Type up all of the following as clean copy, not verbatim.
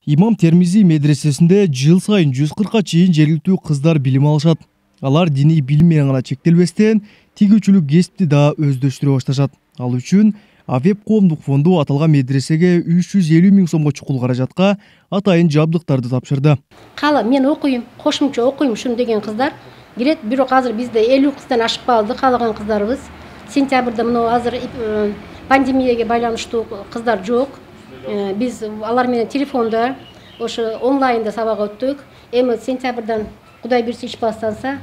Имам Термизи медресесинде жыл сайын 140-ка чейин жергиликтүү кыздар билим алышат. Алар диний билим менен гана чектелбестен, тигүүчүлүк кесипти да өздөштүрө башташат. Ал үчүн Авеп коомдук фонду аталган медресеге 350 000 сомго чукул каражатка атайын жабдыктарды тапшырды. Мен окуйм, кошумча окуйм ушуну деген кыздар кирет. Бирок азыр бизде 50 кыздан ашып калды. Каалаган кыздарыбыз сентябрда мына азыр пандемияга байланыштуу кыздар жок. Biz алар менен телефонда ошо онлайнда сабак өттүк. Эми сентябрдан Кудай берсе иш баштанса,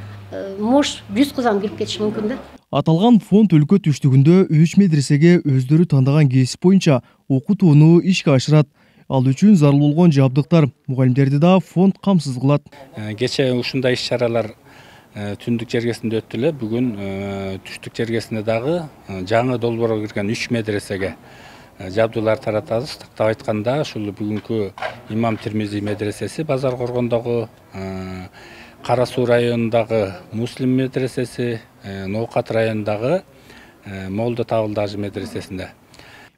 мош 100 кызам кирип кетиши мүмкүн да. Аталган фонд өлкө түштүгүндө 3 медресеге өздөрү тандаган кесип боюнча окутууну ишке ашырат. Ал үчүн зарыл болгон жабдыктар, мугалимдерди да фонд камсыз кылат. Кече ушундай иш-чаралар түндүк жергесинде өттү эле. Бүгүн түштүк жергесинде дагы жаңы долбоорго кирген 3 медресеге жабдуулар таратабыз. Тактап айтканда, ушул бүгүнкү Имам Термизи медресеси Базар Коргондогу, Кара Суу районундагы Муслим медресеси, Ноокат районундагы Молдо Табылдажы медресесинде.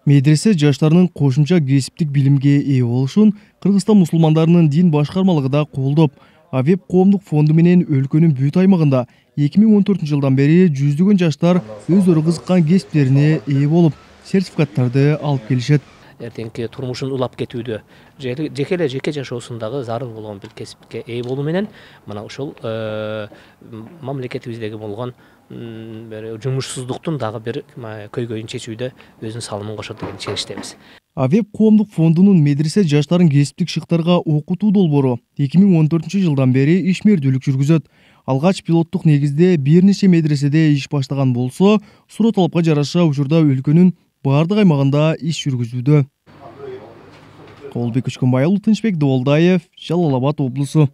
Медресе жаштарынын кошумча кесиптик билимге ээ болушун Кыргызстан мусулмандарынын дин башкармалыгы да колдоп, Авеп коомдук фонду менен өлкөнүн бүт аймагында 2014 жылдан бери жүздөгөн жаштар өздөрү кызыккан кесиптерине ээ болуп, сертификаттарды алып келишет. Эртеңки турмушун улап кетүүдө, жеке жашоосундагы зарыл болгон бир кесипке ээ болуу менен мына ушул мамлекетибиздеги болгон жумушсуздуктун дагы бир көйгөйүн чечүүдө өзүнүн салымын кошот деген чегиштебиз. Авеп коомдук фондунун медресе жаштарын кесиптик шыктарга окутуу долбоору 2014 жылдан бери ишмердүүлүк жүргүзөт. Алгач пилоттук негизде бир нече медреседе иш баштаган болсо, суроо талапка жараша учурда өлкөнүн бардык аймагында иш жүргүзүүдө. Колбек Үчкөнбай уулу, Тынчбек Доболдаев, Жалал Абад облусу.